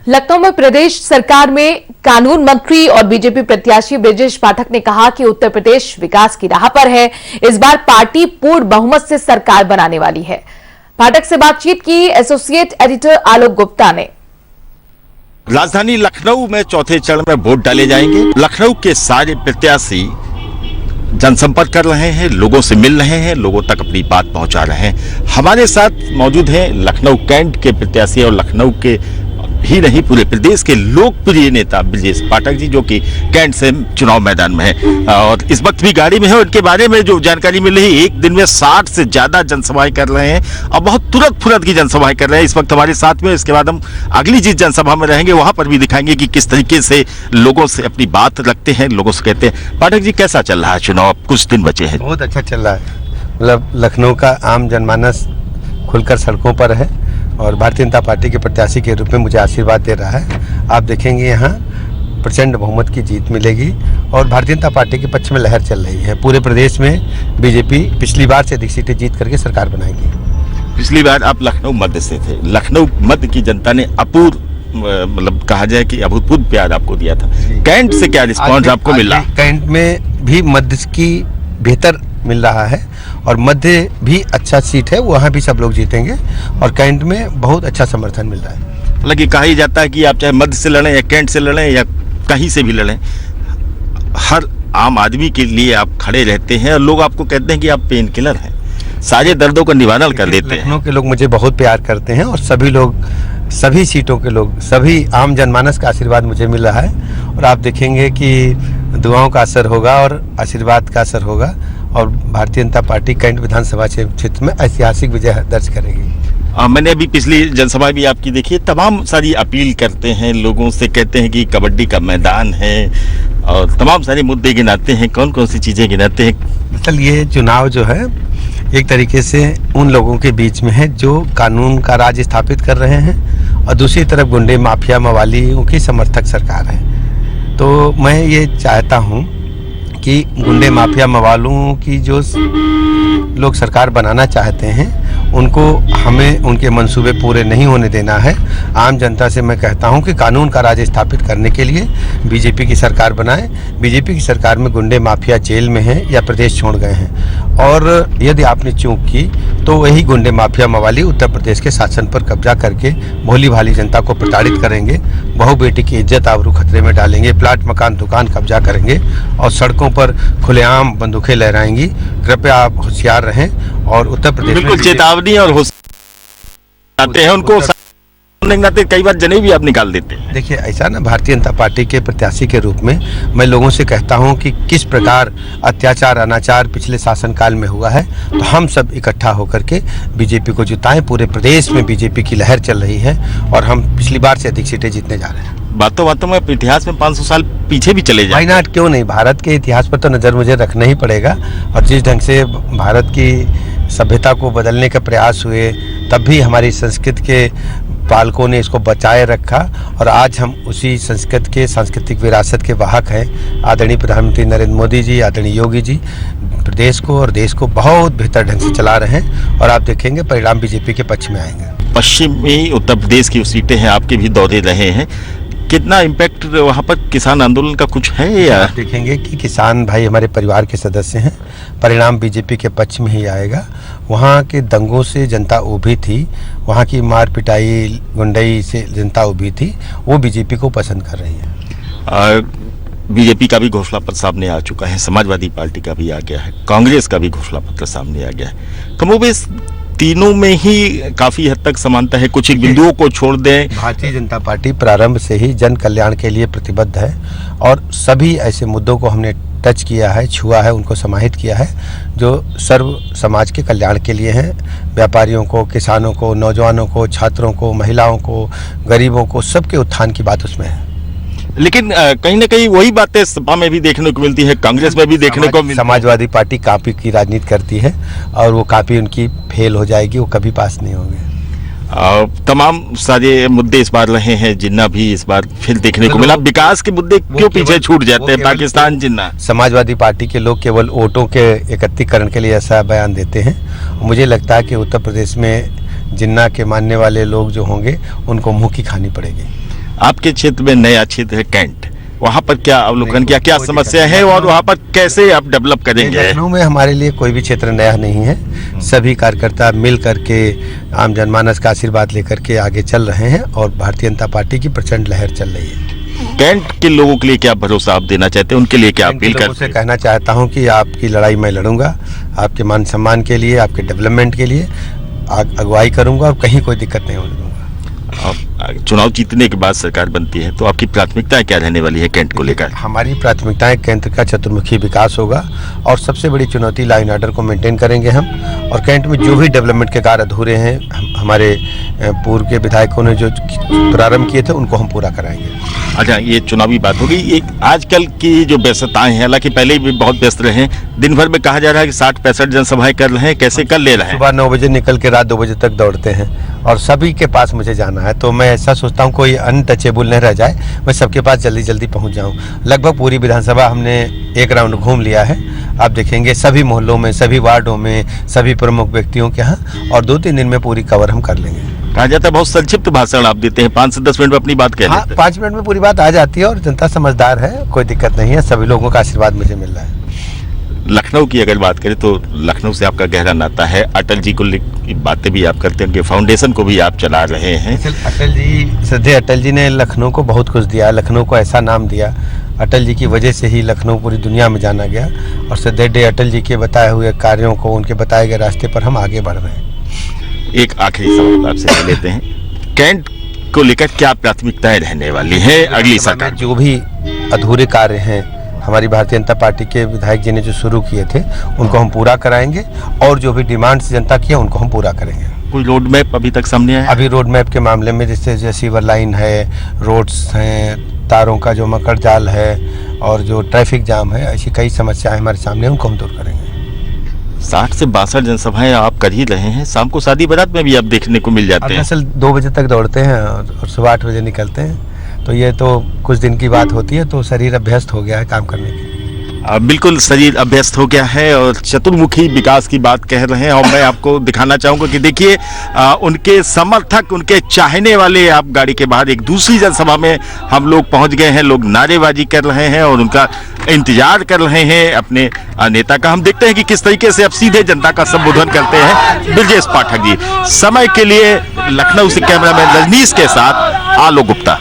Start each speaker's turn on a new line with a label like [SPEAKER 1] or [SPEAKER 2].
[SPEAKER 1] लखनऊ में प्रदेश सरकार में कानून मंत्री और बीजेपी प्रत्याशी ब्रजेश पाठक ने कहा कि उत्तर प्रदेश विकास की राह पर है। इस बार पार्टी पूर्ण बहुमत से सरकार बनाने वाली है। पाठक से बातचीत की एसोसिएट एडिटर आलोक गुप्ता ने।
[SPEAKER 2] राजधानी लखनऊ में चौथे चरण में वोट डाले जाएंगे। लखनऊ के सारे प्रत्याशी जनसंपर्क कर रहे हैं, लोगों से मिल रहे हैं, लोगों तक अपनी बात पहुंचा रहे हैं। हमारे साथ मौजूद हैं लखनऊ कैंट के प्रत्याशी और लखनऊ के ही नहीं पूरे प्रदेश के लोकप्रिय नेता ब्रजेश पाठक जी, जो कि कैंट से चुनाव मैदान में है और इस वक्त भी गाड़ी में है। उनके बारे में जो जानकारी मिल रही है, एक दिन में 60 से ज्यादा जनसभाएं कर रहे हैं और बहुत तुरंत फुरत की जनसभाएं कर रहे हैं। इस वक्त हमारे साथ में, इसके बाद हम अगली जिस जनसभा में रहेंगे वहां पर भी दिखाएंगे कि किस तरीके से लोगों से अपनी बात रखते हैं, लोगों से कहते हैं। पाठक जी, कैसा चल रहा है चुनाव? कुछ दिन बचे हैं।
[SPEAKER 3] बहुत अच्छा चल रहा है। मतलब लखनऊ का आम जनमानस खुलकर सड़कों पर है और भारतीय जनता पार्टी के प्रत्याशी के रूप में मुझे आशीर्वाद दे रहा है। आप देखेंगे यहाँ प्रचंड बहुमत की जीत मिलेगी और भारतीय जनता पार्टी के पक्ष में लहर चल रही है। पूरे प्रदेश में बीजेपी पिछली बार से अधिक सीटें जीत करके सरकार बनाएगी।
[SPEAKER 2] पिछली बार आप लखनऊ मध्य से थे। लखनऊ मध्य की जनता ने मतलब कहा जाए कि अभूतपूर्व प्यार आपको दिया था। कैंट से क्या रिस्पॉन्स आपको मिला?
[SPEAKER 3] कैंट में भी मध्य की बेहतर मिल रहा है और मध्य भी अच्छा सीट है, वहाँ भी सब लोग जीतेंगे और कैंट में बहुत अच्छा समर्थन मिल रहा है।
[SPEAKER 2] मतलब ये कहा ही जाता है कि आप चाहे मध्य से लड़ें या कैंट से लड़ें या कहीं से भी लड़ें, हर आम आदमी के लिए आप खड़े रहते हैं और लोग आपको कहते हैं कि आप पेन किलर हैं, सारे दर्दों का निवारण कर देते हैं।
[SPEAKER 3] लखनऊ के लोग मुझे बहुत प्यार करते हैं और सभी लोग, सभी सीटों के लोग, सभी आम जनमानस का आशीर्वाद मुझे मिल रहा है और आप देखेंगे कि दुआओं का असर होगा और आशीर्वाद का असर होगा और भारतीय जनता पार्टी कैंट विधानसभा क्षेत्र में ऐतिहासिक विजय दर्ज करेगी।
[SPEAKER 2] मैंने अभी पिछली जनसभा भी आपकी देखी है। तमाम सारी अपील करते हैं लोगों से, कहते हैं कि कबड्डी का मैदान है और तमाम सारे मुद्दे गिनाते हैं। कौन कौन सी चीज़ें गिनाते हैं?
[SPEAKER 3] मतलब ये चुनाव जो है एक तरीके से उन लोगों के बीच में है जो कानून का राज स्थापित कर रहे हैं और दूसरी तरफ गुंडे माफिया मवालियों की समर्थक सरकार है। तो मैं ये चाहता हूँ कि गुंडे माफिया मवालों की जो लोग सरकार बनाना चाहते हैं उनको हमें उनके मंसूबे पूरे नहीं होने देना है। आम जनता से मैं कहता हूं कि कानून का राज स्थापित करने के लिए बीजेपी की सरकार बनाएं। बीजेपी की सरकार में गुंडे माफिया जेल में हैं या प्रदेश छोड़ गए हैं और यदि आपने चूक की तो वही गुंडे माफिया मवाली उत्तर प्रदेश के शासन पर कब्जा करके भोली भाली जनता को प्रताड़ित करेंगे, बहू बेटी की इज्जत आबरू खतरे में डालेंगे, प्लाट मकान दुकान कब्जा करेंगे और सड़कों पर खुलेआम बंदूकें लहराएंगी। कृपया आप होशियार रहें और उत्तर प्रदेश
[SPEAKER 2] बिल्कुल चेतावनी और होशियार हैं उनको। कई बार जने भी आप निकाल देते हैं।
[SPEAKER 3] देखिए ऐसा ना, भारतीय जनता पार्टी के प्रत्याशी के रूप में मैं लोगों से कहता हूं कि किस प्रकार अत्याचार अनाचार पिछले शासनकाल में हुआ है, तो हम सब इकट्ठा होकर के बीजेपी को जिताएं। पूरे प्रदेश में बीजेपी की लहर चल रही है और हम पिछली बार से अधिक सीटें जीतने जा रहे हैं।
[SPEAKER 2] बातों बातों में इतिहास में 500 साल पीछे भी चले जाए।
[SPEAKER 3] वाई नॉट, क्यों नहीं? भारत के इतिहास पर तो नज़र मुझे रखना ही पड़ेगा और जिस ढंग से भारत की सभ्यता को बदलने के प्रयास हुए तब भी हमारी संस्कृति के पालकों ने इसको बचाए रखा और आज हम उसी संस्कृत के सांस्कृतिक विरासत के वाहक हैं। आदरणीय प्रधानमंत्री नरेंद्र मोदी जी, आदरणीय योगी जी प्रदेश को और देश को बहुत बेहतर ढंग से चला रहे हैं और आप देखेंगे परिणाम बीजेपी के पक्ष में आएंगे।
[SPEAKER 2] पश्चिमी उत्तर प्रदेश की सीटें हैं, आपके भी दौरे रहे हैं, कितना इम्पैक्ट वहाँ पर किसान आंदोलन का कुछ है? या
[SPEAKER 3] देखेंगे कि किसान भाई हमारे परिवार के सदस्य हैं, परिणाम बीजेपी के पक्ष में ही आएगा। वहाँ के दंगों से जनता उभी थी, वहाँ की मार पिटाई गुंडई से जनता उभी थी, वो बीजेपी को पसंद कर रही है।
[SPEAKER 2] बीजेपी का भी घोषणा पत्र सामने आ चुका है, समाजवादी पार्टी का भी आ गया है, कांग्रेस का भी घोषणा पत्र सामने आ गया है। कमोबेश तीनों में ही काफी हद तक समानता है, कुछ एक बिंदुओं को छोड़ दें।
[SPEAKER 3] भारतीय जनता पार्टी प्रारंभ से ही जन कल्याण के लिए प्रतिबद्ध है और सभी ऐसे मुद्दों को हमने टच किया है, छुआ है, उनको समाहित किया है जो सर्व समाज के कल्याण के लिए हैं। व्यापारियों को, किसानों को, नौजवानों को, छात्रों को, महिलाओं को, गरीबों को, सबके उत्थान की बात उसमें है।
[SPEAKER 2] लेकिन कहीं ना कहीं वही बातें सपा में भी देखने को मिलती है, कांग्रेस में भी देखने को मिलती है।
[SPEAKER 3] समाजवादी पार्टी कॉपी की राजनीति करती है और वो कॉपी उनकी फेल हो जाएगी, वो कभी पास नहीं होंगे।
[SPEAKER 2] तमाम सारे मुद्दे इस बार रहे हैं, जिन्ना भी इस बार फिर देखने को मिला। विकास के मुद्दे क्यों पीछे छूट जाते हैं? पाकिस्तान जिन्ना,
[SPEAKER 3] समाजवादी पार्टी के लोग केवल वोटों के एकत्रीकरण के लिए ऐसा बयान देते हैं। मुझे लगता है कि उत्तर प्रदेश में जिन्ना के मानने वाले लोग जो होंगे उनको मुंह की खानी पड़ेगी।
[SPEAKER 2] आपके क्षेत्र में नया क्षेत्र है कैंट, वहाँ पर क्या अवलोकन किया, क्या समस्या है और वहाँ पर कैसे आप डेवलप करेंगे?
[SPEAKER 3] लखनऊ में हमारे लिए कोई भी क्षेत्र नया नहीं है। सभी कार्यकर्ता मिल करके आम जनमानस का आशीर्वाद लेकर के आगे चल रहे हैं और भारतीय जनता पार्टी की प्रचंड लहर चल रही है।
[SPEAKER 2] कैंट के लोगों के लिए क्या भरोसा आप देना चाहते हैं, उनके लिए क्या अपील
[SPEAKER 3] करते हैं?
[SPEAKER 2] करते हैं?
[SPEAKER 3] कहना चाहता हूं कि आपकी लड़ाई मैं लड़ूंगा, आपके मान सम्मान के लिए, आपके डेवलपमेंट के लिए अगुवाई करूंगा और कहीं कोई दिक्कत नहीं होने दूंगा।
[SPEAKER 2] चुनाव जीतने के बाद सरकार बनती है तो आपकी प्राथमिकताएं क्या रहने वाली है कैंट को लेकर?
[SPEAKER 3] हमारी प्राथमिकताएं केंद्र का चतुर्मुखी विकास होगा और सबसे बड़ी चुनौती लॉ एंड ऑर्डर को मेंटेन करेंगे हम। और कैंट में जो भी डेवलपमेंट के कार्य अधूरे हैं, हमारे पूर्व के विधायकों ने जो प्रारंभ किए थे उनको हम पूरा कराएंगे।
[SPEAKER 2] अच्छा, ये चुनावी बात होगी। एक आजकल की जो व्यस्तताएं हैं, हालांकि पहले भी बहुत व्यस्त रहे हैं, दिन भर में कहा जा रहा है कि 60-65 जनसभाएं कर रहे हैं, कैसे कर ले रहे हैं?
[SPEAKER 3] सुबह 9 बजे निकल के रात 2 बजे तक दौड़ते हैं और सभी के पास मुझे जाना है, तो मैं ऐसा सोचता हूँ कोई अनटचेबल नहीं रह जाए, मैं सबके पास जल्दी जल्दी पहुँच जाऊँ। लगभग पूरी विधानसभा हमने एक राउंड घूम लिया है। आप देखेंगे सभी मोहल्लों में, सभी वार्डों में, सभी प्रमुख व्यक्तियों के यहाँ, और 2-3 दिन में पूरी कवर हम कर लेंगे।
[SPEAKER 2] कहा जाता है बहुत संक्षिप्त भाषण आप देते हैं, 5 से 10 मिनट में अपनी बात कह लेते हैं।
[SPEAKER 3] 5 मिनट में पूरी बात आ जाती है और जनता समझदार है, कोई दिक्कत नहीं है, सभी लोगों का आशीर्वाद मुझे मिल रहा है।
[SPEAKER 2] लखनऊ की अगर बात करें तो लखनऊ से आपका गहरा नाता है, अटल जी को बातें भी आप करते हैं, उनके फाउंडेशन को भी आप चला रहे हैं।
[SPEAKER 3] श्रद्धेय अटल जी ने लखनऊ को बहुत कुछ दिया, लखनऊ को ऐसा नाम दिया, अटल जी की वजह से ही लखनऊ पूरी दुनिया में जाना गया। और श्रद्धेय अटल जी के बताए हुए कार्यों को, उनके बताए गए रास्ते पर हम आगे बढ़ रहे हैं।
[SPEAKER 2] एक आखिरी सवाल आपसे लेते हैं, कैंट को लेकर क्या प्राथमिकताएं रहने वाली है अगली सरकार?
[SPEAKER 3] जो भी अधूरे कार्य हैं हमारी भारतीय जनता पार्टी के विधायक जी ने जो शुरू किए थे उनको हम पूरा कराएंगे और जो भी डिमांड्स जनता की है उनको हम पूरा करेंगे।
[SPEAKER 2] कोई रोड मैप अभी तक सामने आया?
[SPEAKER 3] अभी रोड मैप के मामले में जैसे सीवर लाइन है, रोड्स हैं, तारों का जो मकर जाल है और जो ट्रैफिक जाम है, ऐसी कई समस्याएं हमारे सामने, उनको हम दूर करेंगे।
[SPEAKER 2] 60 से 62 जनसभाएं आप कर ही रहे हैं, शाम को शादी बारात में भी आप देखने को मिल जाते हैं।
[SPEAKER 3] असल 2 बजे तक दौड़ते हैं और सुबह 8 बजे निकलते हैं, तो ये तो कुछ दिन की बात होती है, तो शरीर अभ्यस्त हो गया है काम करने की।
[SPEAKER 2] बिल्कुल शरीर अभ्यस्त हो गया है और चतुर्मुखी विकास की बात कह रहे हैं। और मैं आपको दिखाना चाहूंगा कि देखिए उनके समर्थक, उनके चाहने वाले, आप गाड़ी के बाहर एक दूसरी जनसभा में हम लोग पहुंच गए हैं, लोग नारेबाजी कर रहे हैं और उनका इंतजार कर रहे हैं अपने नेता का। हम देखते हैं कि किस तरीके से अब सीधे जनता का संबोधन करते हैं ब्रजेश पाठक जी। समय के लिए लखनऊ से कैमरामैन रजनीश के साथ आलोक गुप्ता।